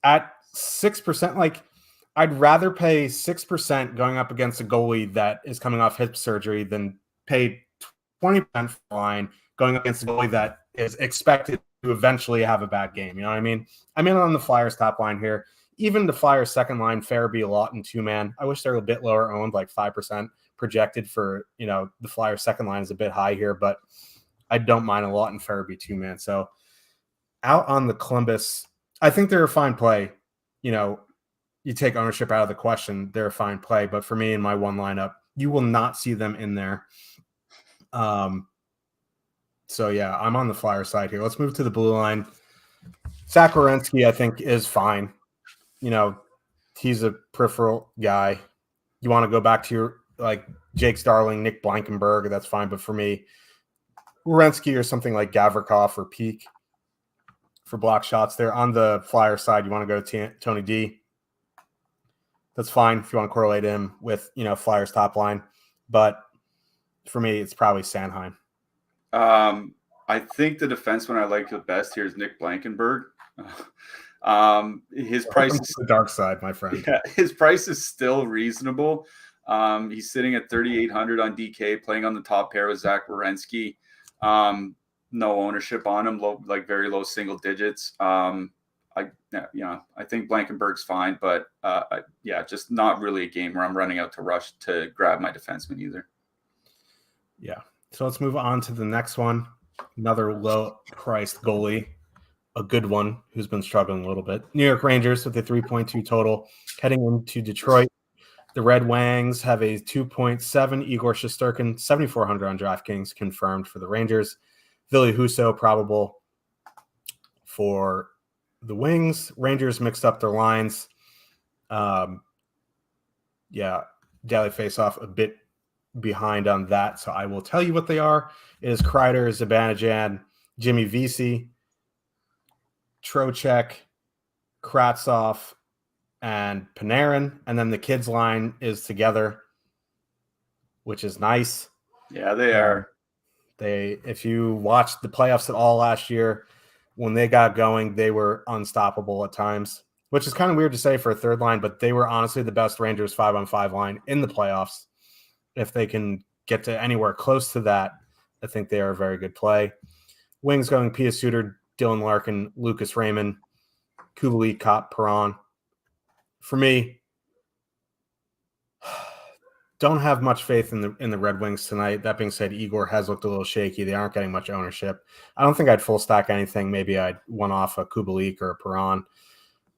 at 6%, I'd rather pay 6% going up against a goalie that is coming off hip surgery than pay 20% line going up against a goalie that is expected to eventually have a bad game. You know what I mean? I'm in on the Flyers top line here. Even the Flyers second line, Farabee, Lawton, two-man. I wish they were a bit lower owned, 5%. projected for, the Flyers second line is a bit high here, but I don't mind a lot in Farabee too, man. So out on the Columbus, I think they're a fine play. You take ownership out of the question, they're a fine play. But for me in my one lineup, you will not see them in there. So yeah, I'm on the Flyer side here. Let's move to the blue line. Zach Werenski, I think, is fine. He's a peripheral guy. You want to go back to your Jake Starling, Nick Blankenberg, that's fine. But for me, Werenski or something like Gavrikov or Peak for block shots there. On the Flyer side, you want to go to Tony D. That's fine if you want to correlate him with, Flyers top line. But for me, it's probably Sanheim. I think the defenseman I like the best here is Nick Blankenberg. His price is the dark side, my friend. Yeah, his price is still reasonable. He's sitting at 3,800 on DK, playing on the top pair with Zach Werenski. No ownership on him, very low single digits. I think Blankenberg's fine, but just not really a game where I'm running out to rush to grab my defenseman either. Yeah. So let's move on to the next one. Another low-priced goalie, a good one who's been struggling a little bit. New York Rangers with a 3.2 total heading into Detroit. The Red Wangs have a 2.7. Igor Shesterkin, 7,400 on DraftKings, confirmed for the Rangers. Ville Husso, probable for the Wings. Rangers mixed up their lines. Daily Faceoff a bit behind on that, so I will tell you what they are. It is Kreider, Zibanejad, Jimmy Vesey, Trocheck, Kravtsov, and Panarin, and then the kids line is together, which is nice. Yeah, they are. If you watched the playoffs at all last year, when they got going, they were unstoppable at times, which is kind of weird to say for a third line, but they were honestly the best Rangers 5-on-5 line in the playoffs. If they can get to anywhere close to that, I think they are a very good play. Wings going Pia Suter, Dylan Larkin, Lucas Raymond, Kubalik, Kopp, Perron. For me, don't have much faith in the Red Wings tonight. That being said, Igor has looked a little shaky. They aren't getting much ownership. I don't think I'd full stack anything. Maybe I'd one off a Kubalik or a Perron.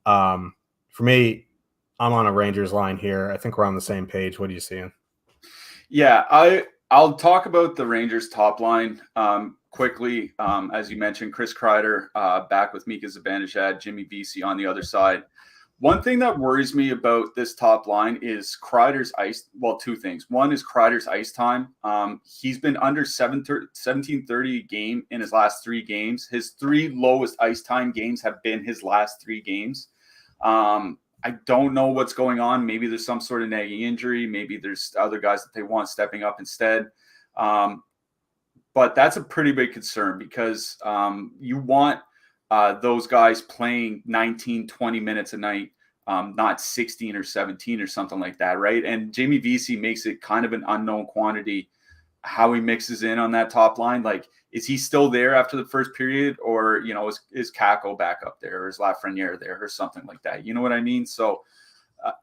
For me, I'm on a Rangers line here. I think we're on the same page. What are you seeing? Yeah, I'll talk about the Rangers top line quickly. As you mentioned, Chris Kreider back with Mika Zibanejad, Jimmy Vesey on the other side. One thing that worries me about this top line is Kreider's ice. Well, two things. One is Kreider's ice time. He's been under 1730 a game in his last 3 games. His 3 lowest ice time games have been his last 3 games. I don't know what's going on. Maybe there's some sort of nagging injury. Maybe there's other guys that they want stepping up instead. But that's a pretty big concern because you want those guys playing 19, 20 minutes a night, not 16 or 17 or something like that, right? And Jamie Vesey makes it kind of an unknown quantity how he mixes in on that top line. Like, is he still there after the first period, or, is Kako back up there, or is Lafreniere there, or something like that? You know what I mean? So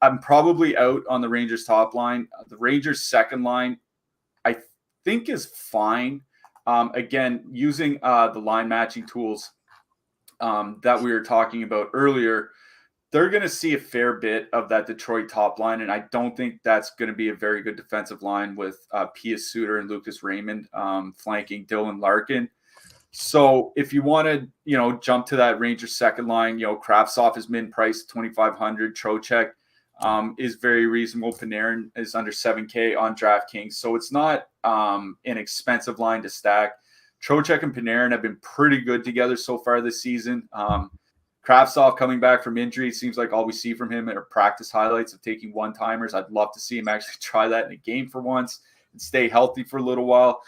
I'm probably out on the Rangers top line. The Rangers second line, I think, is fine. Again, using the line matching tools that we were talking about earlier, they're going to see a fair bit of that Detroit top line, and I don't think that's going to be a very good defensive line with Pia Suter and Lucas Raymond flanking Dylan Larkin. So if you want to, jump to that Rangers second line, Kravtsov is min-priced 2,500. Trocheck is very reasonable. Panarin is under 7K on DraftKings, so it's not an expensive line to stack. Trocheck and Panarin have been pretty good together so far this season. Kravtsov coming back from injury, it seems like all we see from him are practice highlights of taking one-timers. I'd love to see him actually try that in a game for once and stay healthy for a little while.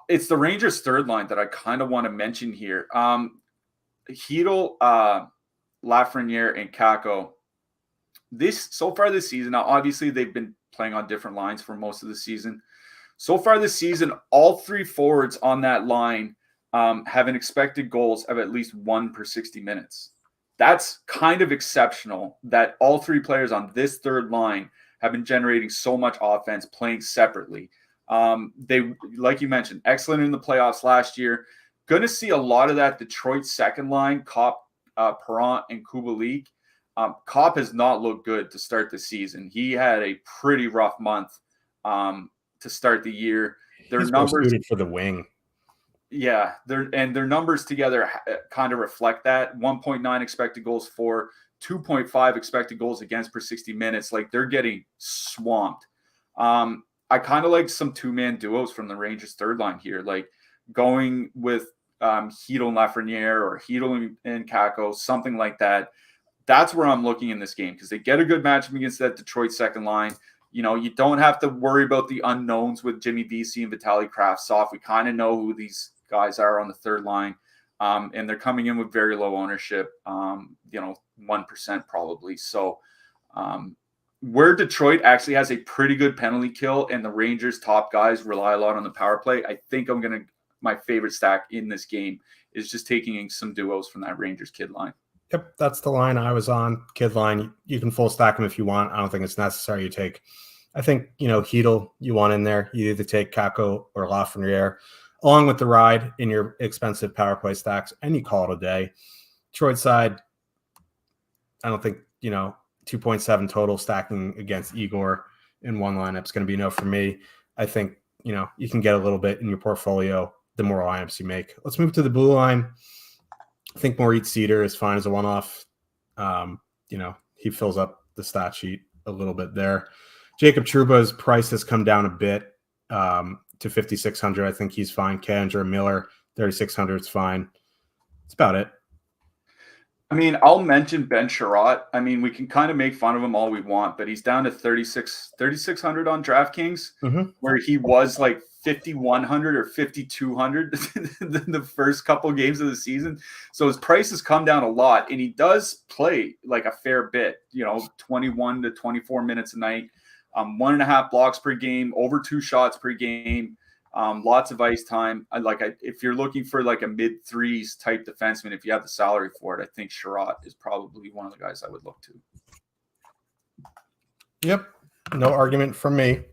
It's the Rangers' third line that I kind of want to mention here. Hedl, Lafreniere, and Kako. So far this season, now obviously they've been playing on different lines for most of the season. So far this season, all 3 forwards on that line have an expected goals of at least 1 per 60 minutes. That's kind of exceptional that all 3 players on this third line have been generating so much offense playing separately. They, like you mentioned, excellent in the playoffs last year. Going to see a lot of that Detroit second line, Kopp, Perrant, and Kubalik. Kopp has not looked good to start the season. He had a pretty rough month to start the year. Their He's numbers suited for the wing. Yeah, their numbers together kind of reflect that. 1.9 expected goals for, 2.5 expected goals against per 60 minutes. Like, they're getting swamped. I kind of like some two-man duos from the Rangers third line here, like going with Hedl and Lafreniere or Hedl and Kakko, something like that. That's where I'm looking in this game because they get a good matchup against that Detroit second line. You know, you don't have to worry about the unknowns with Jimmy Vesey and Vitaly Kravtsov. We kind of know who these guys are on the third line, and they're coming in with very low ownership, 1% probably. So where Detroit actually has a pretty good penalty kill and the Rangers top guys rely a lot on the power play, I think my favorite stack in this game is just taking some duos from that Rangers kid line. Yep, that's the line I was on. Kid line. You can full stack them if you want. I don't think it's necessary you take. I think, Hedl you want in there. You either take Kakko or Lafreniere along with the ride in your expensive power play stacks, and you call it a day. Detroit side, I don't think, 2.7 total stacking against Igor in one lineup is going to be no for me. I think, you can get a little bit in your portfolio the more lineups you make. Let's move to the blue line. I think Moritz Seider is fine as a one-off. He fills up the stat sheet a little bit there. Jacob Trouba's price has come down a bit to 5,600. I think he's fine. Kendra Miller, 3,600 is fine. That's about it. I mean, I'll mention Ben Sherratt. I mean, we can kind of make fun of him all we want, but he's down to 3,600 on DraftKings, where he was like 5,100 or 5,200 the first couple of games of the season. So his price has come down a lot, and he does play like a fair bit, 21 to 24 minutes a night, 1.5 blocks per game, over 2 shots per game. Lots of ice time. If you're looking for like a mid-threes type defenseman, if you have the salary for it, I think Sherratt is probably one of the guys I would look to. Yep. No argument from me.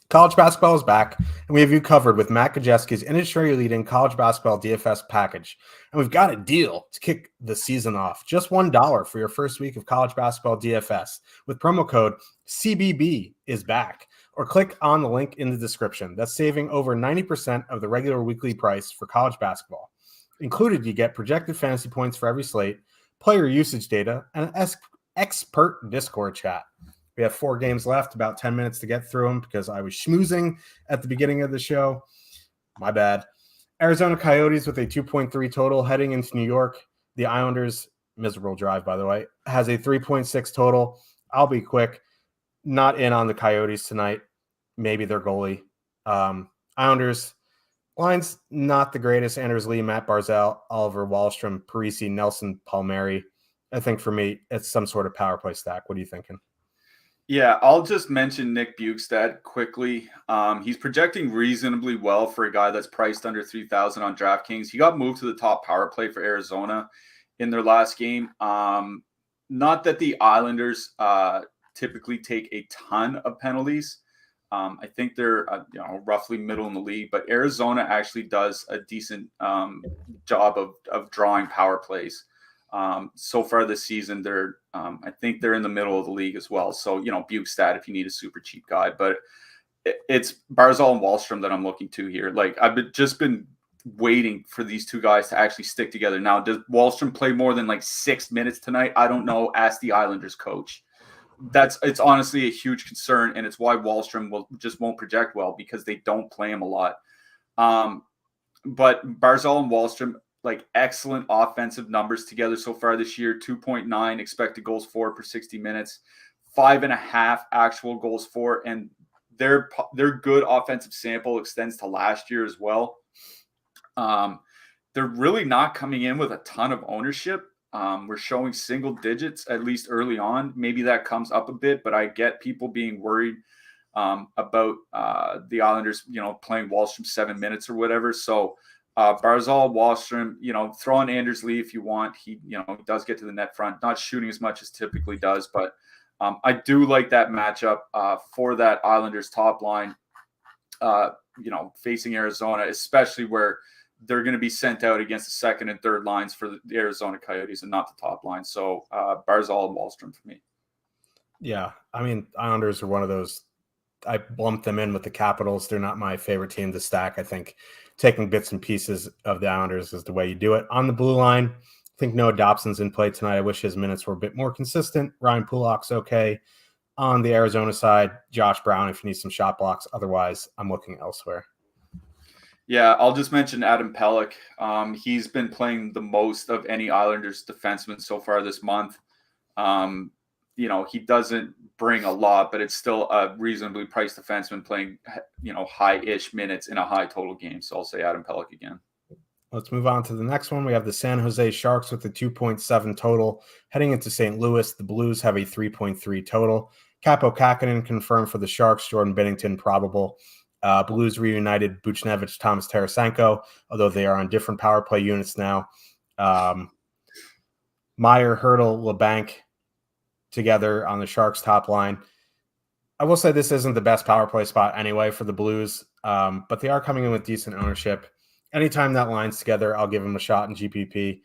College basketball is back, and we have you covered with Matt Gajewski's industry-leading college basketball DFS package. And we've got a deal to kick the season off. Just $1 for your first week of college basketball DFS with promo code CBB is back. Or click on the link in the description. That's saving over 90% of the regular weekly price for college basketball. Included, you get projected fantasy points for every slate, player usage data, and an expert Discord chat. We have 4 games left, about 10 minutes to get through them because I was schmoozing at the beginning of the show. My bad. Arizona Coyotes with a 2.3 total heading into New York. The Islanders, miserable drive, by the way, has a 3.6 total. I'll be quick. Not in on the Coyotes tonight. Maybe their goalie. Islanders, line's not the greatest. Anders Lee, Matt Barzal, Oliver Wahlstrom, Parisi, Nelson, Palmieri. I think for me, it's some sort of power play stack. What are you thinking? Yeah, I'll just mention Nick Bjugstad quickly. He's projecting reasonably well for a guy that's priced under 3,000 on DraftKings. He got moved to the top power play for Arizona in their last game. Not that the Islanders typically take a ton of penalties. I think they're roughly middle in the league, but Arizona actually does a decent job of drawing power plays. So far this season, I think they're in the middle of the league as well. So, Bjugstad if you need a super cheap guy, but it's Barzal and Wahlstrom that I'm looking to here. Like I've just been waiting for these two guys to actually stick together. Now, does Wahlstrom play more than like 6 minutes tonight? I don't know. Ask the Islanders coach. It's honestly a huge concern, and it's why Wahlstrom won't project well because they don't play him a lot. But Barzal and Wahlstrom, like excellent offensive numbers together so far this year. 2.9 expected goals for per 60 minutes, 5.5 actual goals for, and their good offensive sample extends to last year as well. They're really not coming in with a ton of ownership. We're showing single digits, at least early on. Maybe that comes up a bit, but I get people being worried about the Islanders, playing Wahlstrom 7 minutes or whatever. So Barzal, Wahlstrom, throw on Anders Lee if you want. He does get to the net front, not shooting as much as typically does, but I do like that matchup for that Islanders top line, facing Arizona, especially where they're going to be sent out against the second and third lines for the Arizona Coyotes and not the top line. So Barzal and Wahlstrom for me. Yeah, I mean, Islanders are one of those. I lumped them in with the Capitals. They're not my favorite team to stack. I think taking bits and pieces of the Islanders is the way you do it. On the blue line, I think Noah Dobson's in play tonight. I wish his minutes were a bit more consistent. Ryan Pulak's okay. On the Arizona side, Josh Brown if you need some shot blocks. Otherwise, I'm looking elsewhere. Yeah, I'll just mention Adam Pelech. He's been playing the most of any Islanders defenseman so far this month. He doesn't bring a lot, but it's still a reasonably priced defenseman playing, high-ish minutes in a high total game. So I'll say Adam Pelech again. Let's move on to the next one. We have the San Jose Sharks with the 2.7 total. Heading into St. Louis, the Blues have a 3.3 total. Capo Kakinen confirmed for the Sharks. Jordan Binnington probable. Blues reunited Buchnevich, Thomas Tarasenko, although they are on different power play units now. Meyer, Hurdle, LeBanc together on the Sharks top line. I will say this isn't the best power play spot anyway for the Blues, but they are coming in with decent ownership. Anytime that line's together, I'll give them a shot in GPP.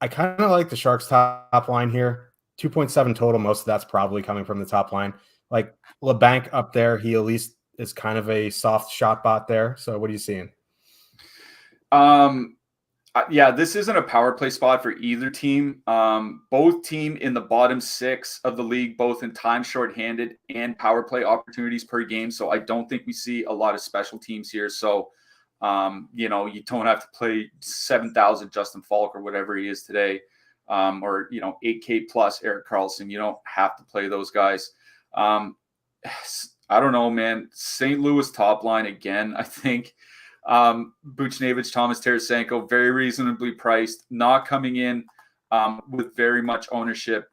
I kind of like the Sharks top line here. 2.7 total. Most of that's probably coming from the top line. Like LeBanc up there, he at least is kind of a soft shot bot there. So what are you seeing? Yeah, this isn't a power play spot for either team. Both team in the bottom 6 of the league, both in time shorthanded and power play opportunities per game. So I don't think we see a lot of special teams here. So, you don't have to play 7,000 Justin Falk or whatever he is today, or 8K plus Erik Karlsson. You don't have to play those guys. I don't know, man. St. Louis top line again, I think. Buchnevich, Thomas Tarasenko, very reasonably priced, not coming in with very much ownership.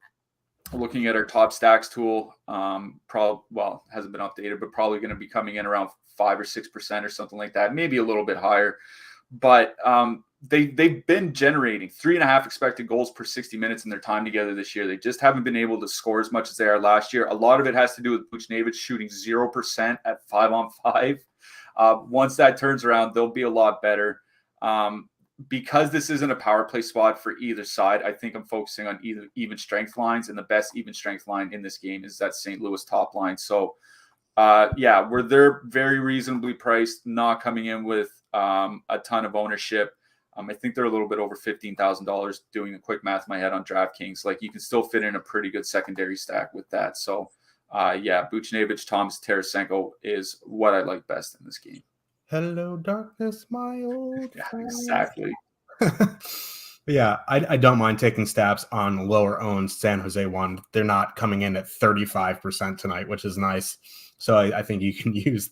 Looking at our top stacks tool, hasn't been updated, but probably going to be coming in around 5 or 6% or something like that, maybe a little bit higher. But they've been generating 3.5 expected goals per 60 minutes in their time together this year. They just haven't been able to score as much as they are last year. A lot of it has to do with Buchnevich shooting 0% at 5-on-5. Once that turns around, they'll be a lot better. Because this isn't a power play spot for either side, I think I'm focusing on either even strength lines, and the best even strength line in this game is that St. Louis top line. So, where they're very reasonably priced, not coming in with a ton of ownership. I think they're a little bit over $15,000. Doing the quick math in my head on DraftKings, like you can still fit in a pretty good secondary stack with that. So, Buchnevich, Thomas Tarasenko is what I like best in this game. Hello, darkness, my old Yeah, friend. exactly. Yeah, I don't mind taking stabs on lower owned San Jose one. They're not coming in at 35% tonight, which is nice. So I think you can use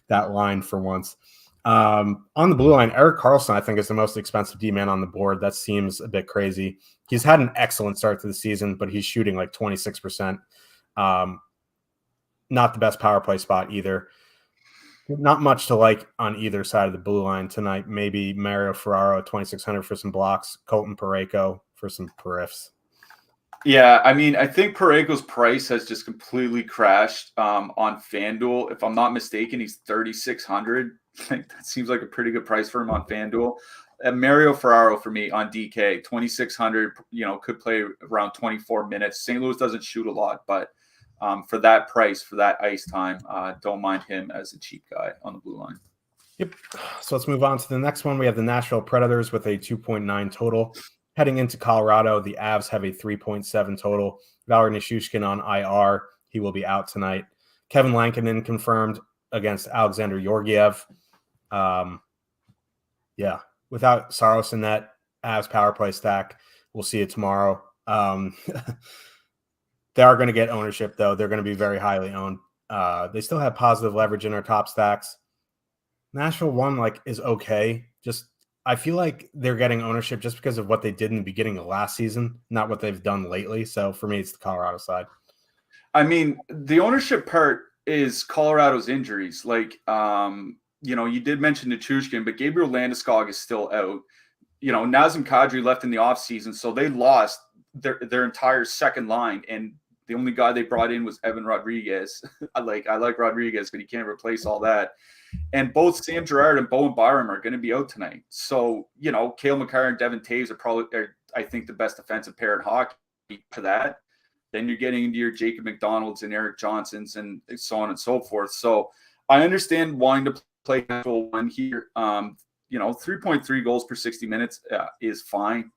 that line for once. On the blue line, Erik Karlsson, I think, is the most expensive D-man on the board. That seems a bit crazy. He's had an excellent start to the season, but he's shooting like 26%. Not the best power play spot either. Not much to like on either side of the blue line tonight. Maybe Mario Ferraro at 2,600 for some blocks. Colton Parayko for some periffs. Yeah, I mean, I think Parayko's price has just completely crashed on FanDuel. If I'm not mistaken, he's 3,600. That seems like a pretty good price for him on FanDuel. Mario Ferraro for me on DK, 2,600. Could play around 24 minutes. St. Louis doesn't shoot a lot, but for that price, for that ice time, don't mind him as a cheap guy on the blue line. Yep. So let's move on to the next one. We have the Nashville Predators with a 2.9 total. Heading into Colorado, the Avs have a 3.7 total. Valeri Nichushkin on IR. He will be out tonight. Kevin Lankinen confirmed against Alexander Georgiev. Without Saros in that Avs power play stack, we'll see it tomorrow. They are going to get ownership, though. They're going to be very highly owned. They still have positive leverage in our top stacks. Nashville one is okay. Just I feel like they're getting ownership just because of what they did in the beginning of last season, not what they've done lately. So for me, it's the Colorado side. I mean, the ownership part is Colorado's injuries. You did mention Nichushkin, but Gabriel Landeskog is still out. Nazem Kadri left in the offseason, so they lost their entire second line, and The only guy they brought in was Evan Rodriguez. I like Rodriguez, but he can't replace all that. And both Sam Girard and Bowen Byram are going to be out tonight. So, Cale Makar and Devin Taves are I think, the best defensive pair in hockey for that. Then you're getting into your Jacob McDonald's and Eric Johnsons and so on and so forth. So I understand wanting to play one here. 3.3 goals per 60 minutes is fine.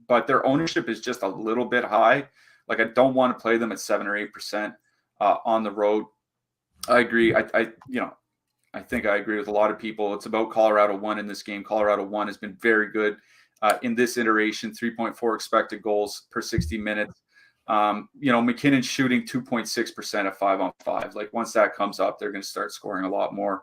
But their ownership is just a little bit high. Like, I don't want to play them at 7 or 8% on the road. I agree. I think I agree with a lot of people. It's about Colorado 1 in this game. Colorado 1 has been very good in this iteration, 3.4 expected goals per 60 minutes. McKinnon shooting 2.6% at 5-on-5. Like, once that comes up, they're going to start scoring a lot more.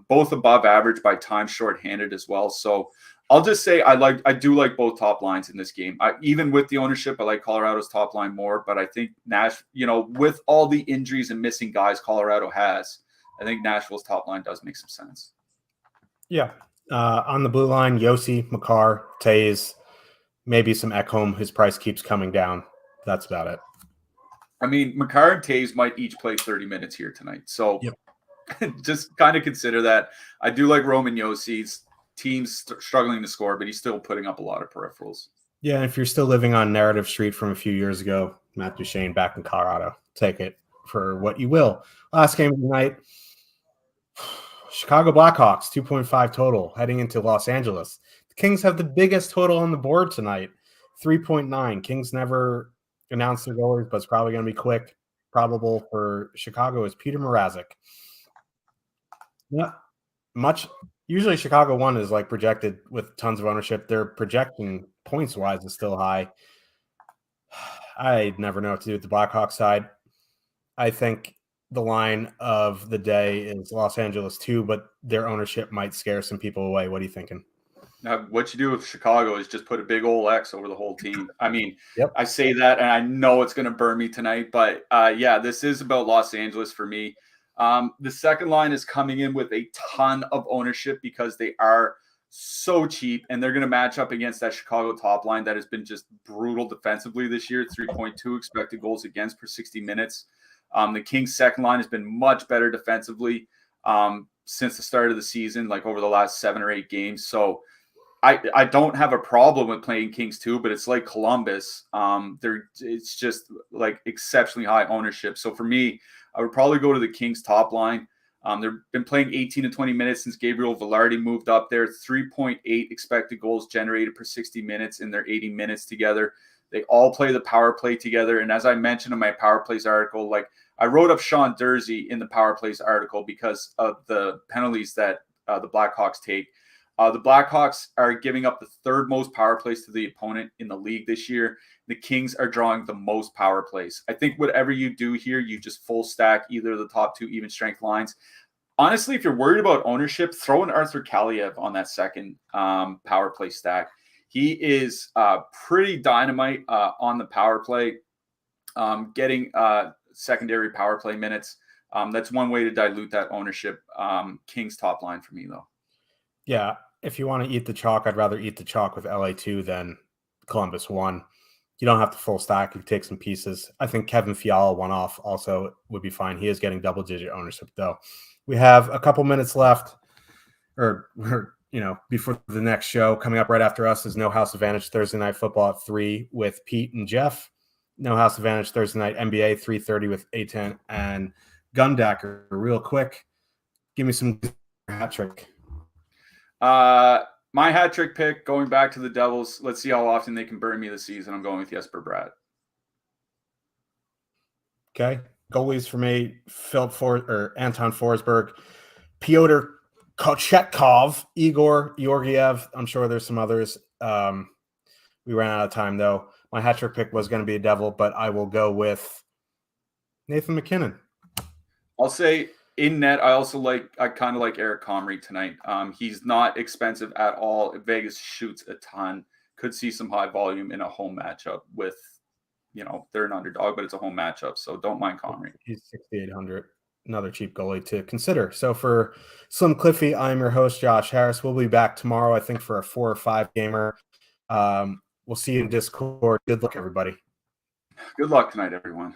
Both above average by time shorthanded as well. So I'll just say I do like both top lines in this game. Even with the ownership, I like Colorado's top line more. But I think with all the injuries and missing guys Colorado has, I think Nashville's top line does make some sense. Yeah. On the blue line, Yossi, Makar, Taves, maybe some Ekholm. His price keeps coming down. That's about it. I mean, Makar and Taves might each play 30 minutes here tonight. So just kind of consider that. I do like Roman Yossi's. Team's struggling to score, but he's still putting up a lot of peripherals. Yeah, if you're still living on Narrative Street from a few years ago, Matt Duchene back in Colorado. Take it for what you will. Last game of the night, Chicago Blackhawks, 2.5 total, heading into Los Angeles. The Kings have the biggest total on the board tonight, 3.9. Kings never announced their goalers, but it's probably going to be quick. Probable for Chicago is Peter Mrazek. Not much. Usually Chicago 1 is like projected with tons of ownership. Their projection points-wise is still high. I never know what to do with the Blackhawks side. I think the line of the day is Los Angeles 2, but their ownership might scare some people away. What are you thinking? Now, what you do with Chicago is just put a big old X over the whole team. I mean, Yep. I say that, and I know it's going to burn me tonight, but this is about Los Angeles for me. The second line is coming in with a ton of ownership because they are so cheap, and they're going to match up against that Chicago top line that has been just brutal defensively this year, 3.2 expected goals against per 60 minutes. The Kings' second line has been much better defensively since the start of the season, like over the last 7 or 8 games. So I don't have a problem with playing Kings 2, but it's like Columbus. It's just like exceptionally high ownership. So for me, I would probably go to the Kings top line. They've been playing 18 to 20 minutes since Gabriel Velarde moved up there. 3.8 expected goals generated per 60 minutes in their 80 minutes together. They all play the power play together. And as I mentioned in my power plays article, like I wrote up Sean Dursey in the power plays article because of the penalties that the Blackhawks take. The Blackhawks are giving up the third most power plays to the opponent in the league this year. The Kings are drawing the most power plays. I think whatever you do here, you just full stack either of the top 2 even strength lines. Honestly, if you're worried about ownership, throw in Arthur Kaliev on that second power play stack. He is pretty dynamite on the power play, getting secondary power play minutes. That's one way to dilute that ownership. Kings top line for me, though. Yeah, if you want to eat the chalk, I'd rather eat the chalk with LA2 than Columbus 1. You don't have to full stack. You can take some pieces. I think Kevin Fiala one-off also would be fine. He is getting double-digit ownership, though. We have a couple minutes left, or before the next show. Coming up right after us is No House Advantage Thursday Night Football at 3 with Pete and Jeff. No House Advantage Thursday Night NBA 3:30 with A10 and Gundacker. Real quick, give me some hat trick. My hat trick pick, going back to the Devils. Let's see how often they can burn me this season. I'm going with Jesper Bratt. Okay. Goalies for me, Anton Forsberg, Pyotr Kochetkov, Igor Georgiev. I'm sure there's some others. We ran out of time, though. My hat trick pick was going to be a Devil, but I will go with Nathan McKinnon. I'll say in net, I kind of like Eric Comrie tonight. He's not expensive at all. Vegas shoots a ton. Could see some high volume in a home matchup with, they're an underdog, but it's a home matchup. So don't mind Comrie. He's 6,800. Another cheap goalie to consider. So for Slim Cliffy, I'm your host, Josh Harris. We'll be back tomorrow, I think, for a 4 or 5 gamer. We'll see you in Discord. Good luck, everybody. Good luck tonight, everyone.